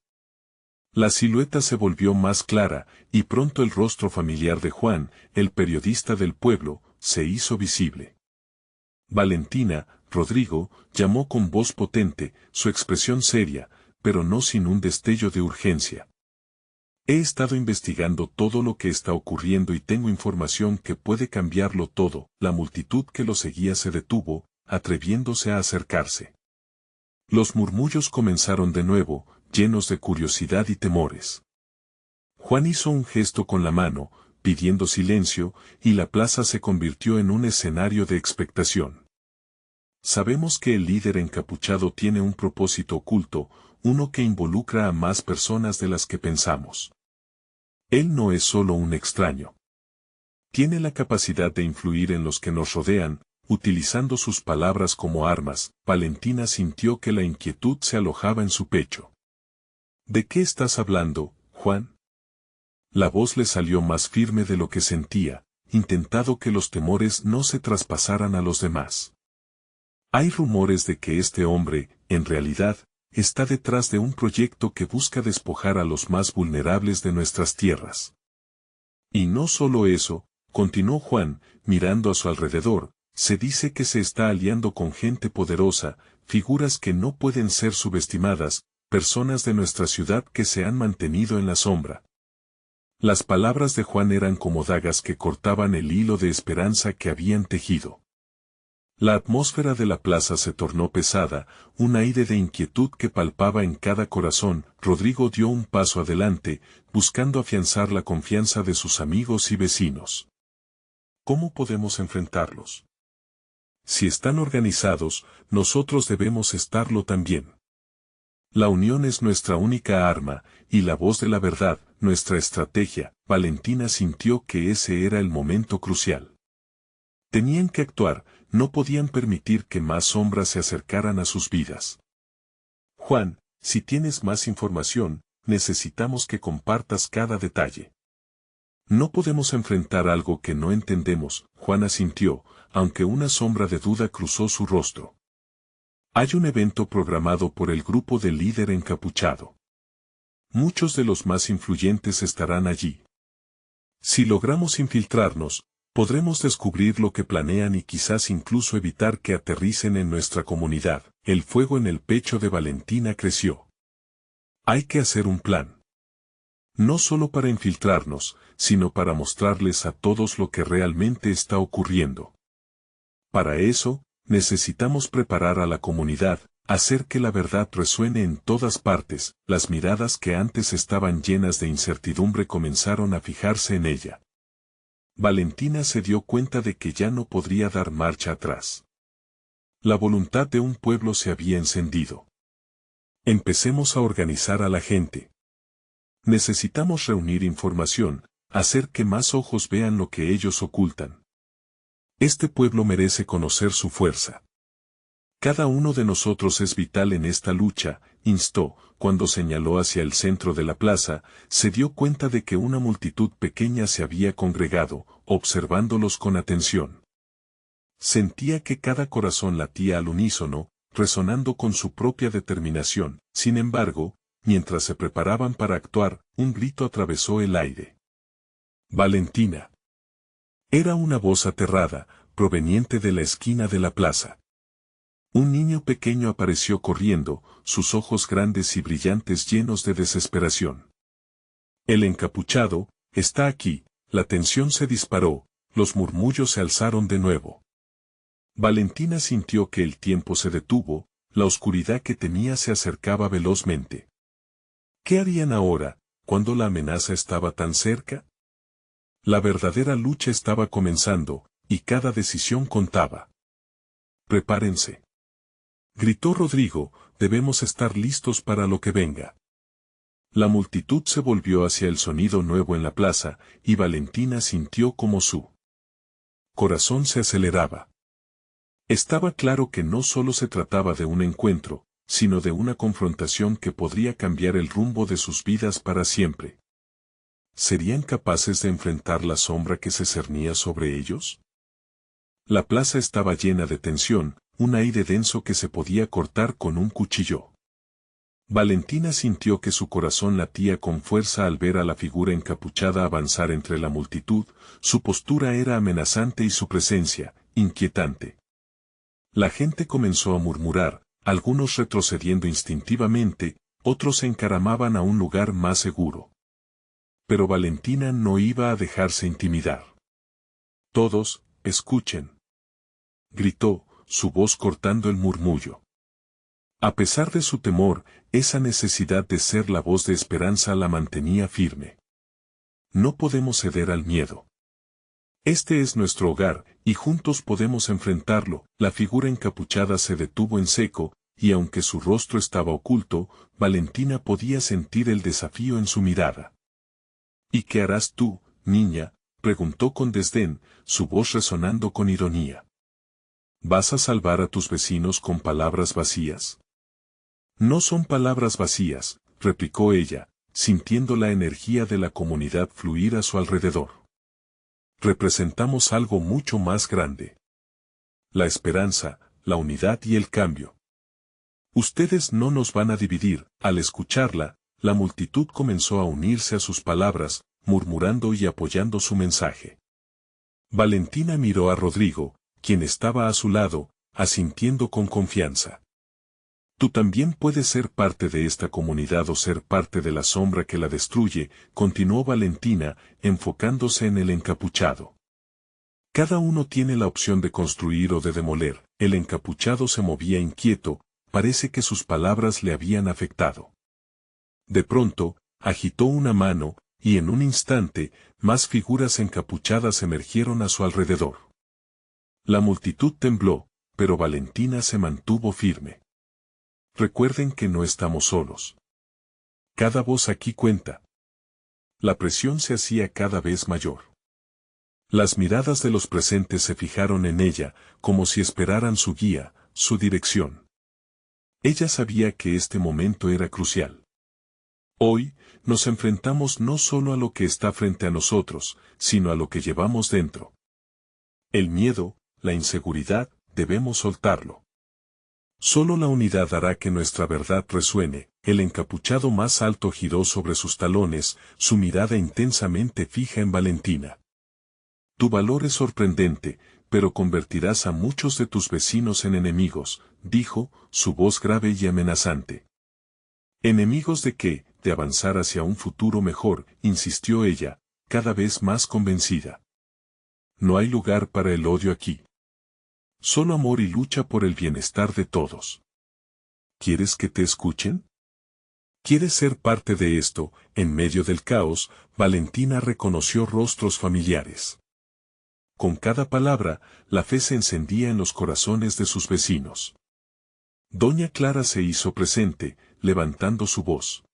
La silueta se volvió más clara, y pronto el rostro familiar de Juan, el periodista del pueblo, se hizo visible. Valentina, Rodrigo, llamó con voz potente, su expresión seria, pero no sin un destello de urgencia. He estado investigando todo lo que está ocurriendo y tengo información que puede cambiarlo todo. La multitud que lo seguía se detuvo, atreviéndose a acercarse. Los murmullos comenzaron de nuevo, llenos de curiosidad y temores. Juan hizo un gesto con la mano, pidiendo silencio, y la plaza se convirtió en un escenario de expectación. Sabemos que el líder encapuchado tiene un propósito oculto, uno que involucra a más personas de las que pensamos. Él no es solo un extraño. Tiene la capacidad de influir en los que nos rodean, utilizando sus palabras como armas. Valentina sintió que la inquietud se alojaba en su pecho. ¿De qué estás hablando, Juan? La voz le salió más firme de lo que sentía, intentando que los temores no se traspasaran a los demás. Hay rumores de que este hombre, en realidad, está detrás de un proyecto que busca despojar a los más vulnerables de nuestras tierras. Y no solo eso, continuó Juan, mirando a su alrededor, se dice que se está aliando con gente poderosa, figuras que no pueden ser subestimadas, personas de nuestra ciudad que se han mantenido en la sombra. Las palabras de Juan eran como dagas que cortaban el hilo de esperanza que habían tejido. La atmósfera de la plaza se tornó pesada, un aire de inquietud que palpaba en cada corazón. Rodrigo dio un paso adelante, buscando afianzar la confianza de sus amigos y vecinos. ¿Cómo podemos enfrentarlos? Si están organizados, nosotros debemos estarlo también. La unión es nuestra única arma, y la voz de la verdad, nuestra estrategia. Valentina sintió que ese era el momento crucial. Tenían que actuar, no podían permitir que más sombras se acercaran a sus vidas. Juan, si tienes más información, necesitamos que compartas cada detalle. No podemos enfrentar algo que no entendemos. Juan asintió, aunque una sombra de duda cruzó su rostro. Hay un evento programado por el grupo del líder encapuchado. Muchos de los más influyentes estarán allí. Si logramos infiltrarnos, podremos descubrir lo que planean y quizás incluso evitar que aterricen en nuestra comunidad. El fuego en el pecho de Valentina creció. Hay que hacer un plan. No solo para infiltrarnos, sino para mostrarles a todos lo que realmente está ocurriendo. Para eso, necesitamos preparar a la comunidad, hacer que la verdad resuene en todas partes. Las miradas que antes estaban llenas de incertidumbre comenzaron a fijarse en ella. Valentina se dio cuenta de que ya no podría dar marcha atrás. La voluntad de un pueblo se había encendido. Empecemos a organizar a la gente. Necesitamos reunir información, hacer que más ojos vean lo que ellos ocultan. Este pueblo merece conocer su fuerza. Cada uno de nosotros es vital en esta lucha, instó. Cuando señaló hacia el centro de la plaza, se dio cuenta de que una multitud pequeña se había congregado, observándolos con atención. Sentía que cada corazón latía al unísono, resonando con su propia determinación. Sin embargo, mientras se preparaban para actuar, un grito atravesó el aire. ¡Valentina! Era una voz aterrada, proveniente de la esquina de la plaza. Un niño pequeño apareció corriendo, sus ojos grandes y brillantes llenos de desesperación. El encapuchado, está aquí. La tensión se disparó, los murmullos se alzaron de nuevo. Valentina sintió que el tiempo se detuvo, la oscuridad que temía se acercaba velozmente. ¿Qué harían ahora, cuando la amenaza estaba tan cerca? La verdadera lucha estaba comenzando, y cada decisión contaba. Prepárense. Gritó Rodrigo, debemos estar listos para lo que venga. La multitud se volvió hacia el sonido nuevo en la plaza, y Valentina sintió como su corazón se aceleraba. Estaba claro que no solo se trataba de un encuentro, sino de una confrontación que podría cambiar el rumbo de sus vidas para siempre. ¿Serían capaces de enfrentar la sombra que se cernía sobre ellos? La plaza estaba llena de tensión, un aire denso que se podía cortar con un cuchillo. Valentina sintió que su corazón latía con fuerza al ver a la figura encapuchada avanzar entre la multitud. Su postura era amenazante y su presencia, inquietante. La gente comenzó a murmurar, algunos retrocediendo instintivamente, otros se encaramaban a un lugar más seguro. Pero Valentina no iba a dejarse intimidar. Todos, escuchen, gritó, su voz cortando el murmullo. A pesar de su temor, esa necesidad de ser la voz de esperanza la mantenía firme. No podemos ceder al miedo. Este es nuestro hogar, y juntos podemos enfrentarlo. La figura encapuchada se detuvo en seco, y aunque su rostro estaba oculto, Valentina podía sentir el desafío en su mirada. ¿Y qué harás tú, niña?, preguntó con desdén, su voz resonando con ironía. ¿Vas a salvar a tus vecinos con palabras vacías? No son palabras vacías, replicó ella, sintiendo la energía de la comunidad fluir a su alrededor. Representamos algo mucho más grande. La esperanza, la unidad y el cambio. Ustedes no nos van a dividir. Al escucharla, la multitud comenzó a unirse a sus palabras, murmurando y apoyando su mensaje. Valentina miró a Rodrigo, quien estaba a su lado, asintiendo con confianza. Tú también puedes ser parte de esta comunidad o ser parte de la sombra que la destruye, continuó Valentina, enfocándose en el encapuchado. Cada uno tiene la opción de construir o de demoler. El encapuchado se movía inquieto, parece que sus palabras le habían afectado. De pronto, agitó una mano, y en un instante, más figuras encapuchadas emergieron a su alrededor. La multitud tembló, pero Valentina se mantuvo firme. Recuerden que no estamos solos. Cada voz aquí cuenta. La presión se hacía cada vez mayor. Las miradas de los presentes se fijaron en ella, como si esperaran su guía, su dirección. Ella sabía que este momento era crucial. Hoy, nos enfrentamos no solo a lo que está frente a nosotros, sino a lo que llevamos dentro. El miedo, la inseguridad, debemos soltarlo. Solo la unidad hará que nuestra verdad resuene. El encapuchado más alto giró sobre sus talones, su mirada intensamente fija en Valentina. Tu valor es sorprendente, pero convertirás a muchos de tus vecinos en enemigos, dijo, su voz grave y amenazante. ¿Enemigos de qué? De avanzar hacia un futuro mejor, insistió ella, cada vez más convencida. No hay lugar para el odio aquí. Solo amor y lucha por el bienestar de todos. ¿Quieres que te escuchen? ¿Quieres ser parte de esto? En medio del caos, Valentina reconoció rostros familiares. Con cada palabra, la fe se encendía en los corazones de sus vecinos. Doña Clara se hizo presente, levantando su voz.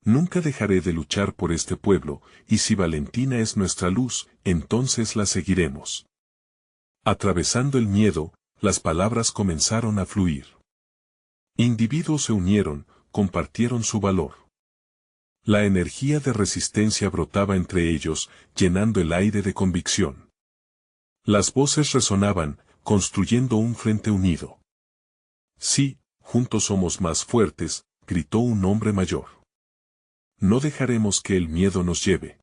Nunca dejaré de luchar por este pueblo, y si Valentina es nuestra luz, entonces la seguiremos. Atravesando el miedo, las palabras comenzaron a fluir. Individuos se unieron, compartieron su valor. La energía de resistencia brotaba entre ellos, llenando el aire de convicción. Las voces resonaban, construyendo un frente unido. Sí, juntos somos más fuertes, gritó un hombre mayor. No dejaremos que el miedo nos lleve.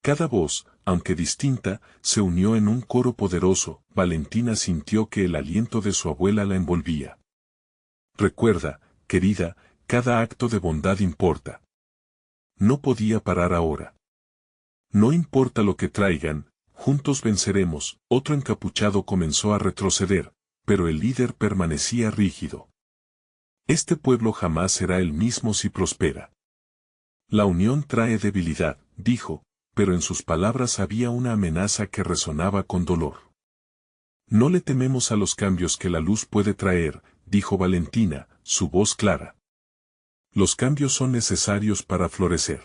Cada voz, aunque distinta, se unió en un coro poderoso. Valentina sintió que el aliento de su abuela la envolvía. Recuerda, querida, cada acto de bondad importa. No podía parar ahora. No importa lo que traigan, juntos venceremos. Otro encapuchado comenzó a retroceder, pero el líder permanecía rígido. Este pueblo jamás será el mismo si prospera. La unión trae debilidad, dijo, pero en sus palabras había una amenaza que resonaba con dolor. No le tememos a los cambios que la luz puede traer, dijo Valentina, su voz clara. Los cambios son necesarios para florecer.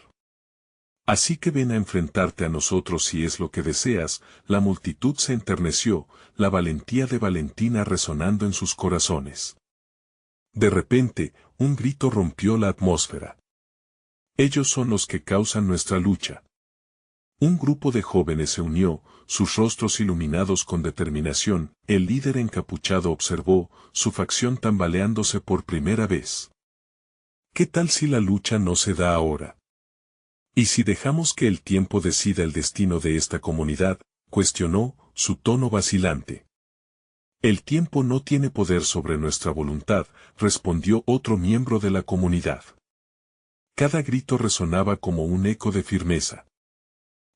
Así que ven a enfrentarte a nosotros si es lo que deseas. La multitud se enterneció, la valentía de Valentina resonando en sus corazones. De repente, un grito rompió la atmósfera. Ellos son los que causan nuestra lucha. Un grupo de jóvenes se unió, sus rostros iluminados con determinación. El líder encapuchado observó, su facción tambaleándose por primera vez. ¿Qué tal si la lucha no se da ahora? ¿Y si dejamos que el tiempo decida el destino de esta comunidad?, cuestionó, su tono vacilante. El tiempo no tiene poder sobre nuestra voluntad, respondió otro miembro de la comunidad. Cada grito resonaba como un eco de firmeza.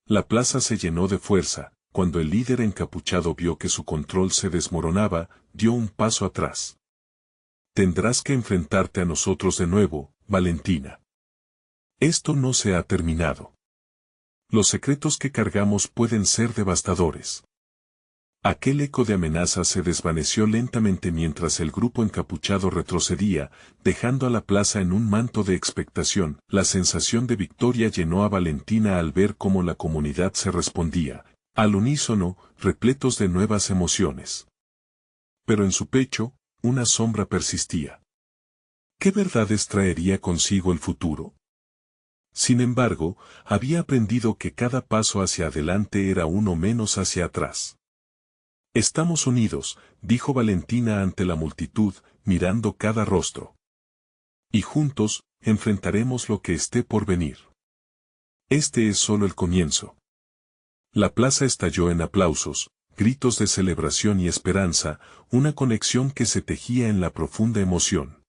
La plaza se llenó de fuerza. Cuando el líder encapuchado vio que su control se desmoronaba, dio un paso atrás. Tendrás que enfrentarte a nosotros de nuevo, Valentina. Esto no se ha terminado. Los secretos que cargamos pueden ser devastadores. Aquel eco de amenaza se desvaneció lentamente mientras el grupo encapuchado retrocedía, dejando a la plaza en un manto de expectación. La sensación de victoria llenó a Valentina al ver cómo la comunidad se respondía, al unísono, repletos de nuevas emociones. Pero en su pecho, una sombra persistía. ¿Qué verdades traería consigo el futuro? Sin embargo, había aprendido que cada paso hacia adelante era uno menos hacia atrás. Estamos unidos, dijo Valentina ante la multitud, mirando cada rostro. Y juntos, enfrentaremos lo que esté por venir. Este es solo el comienzo. La plaza estalló en aplausos, gritos de celebración y esperanza, una conexión que se tejía en la profunda emoción.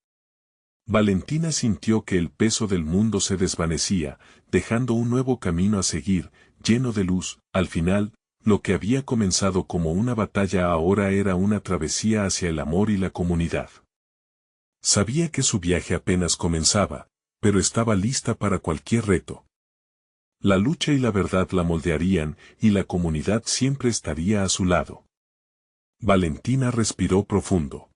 Valentina sintió que el peso del mundo se desvanecía, dejando un nuevo camino a seguir, lleno de luz. Al final, lo que había comenzado como una batalla ahora era una travesía hacia el amor y la comunidad. Sabía que su viaje apenas comenzaba, pero estaba lista para cualquier reto. La lucha y la verdad la moldearían, y la comunidad siempre estaría a su lado. Valentina respiró profundo.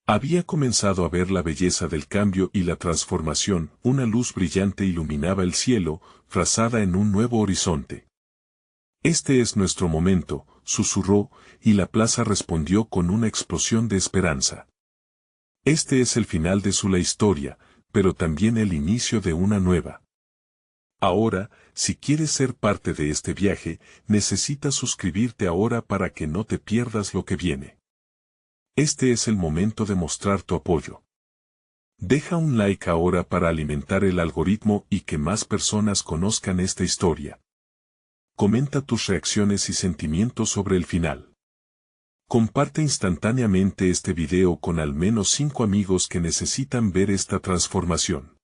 Había comenzado a ver la belleza del cambio y la transformación. Una luz brillante iluminaba el cielo, frazada en un nuevo horizonte. Este es nuestro momento, susurró, y la plaza respondió con una explosión de esperanza. Este es el final de su historia, pero también el inicio de una nueva. Ahora, si quieres ser parte de este viaje, necesitas suscribirte ahora para que no te pierdas lo que viene. Este es el momento de mostrar tu apoyo. Deja un like ahora para alimentar el algoritmo y que más personas conozcan esta historia. Comenta tus reacciones y sentimientos sobre el final. Comparte instantáneamente este video con al menos 5 amigos que necesitan ver esta transformación.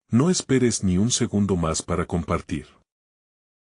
No esperes ni un segundo más para compartir.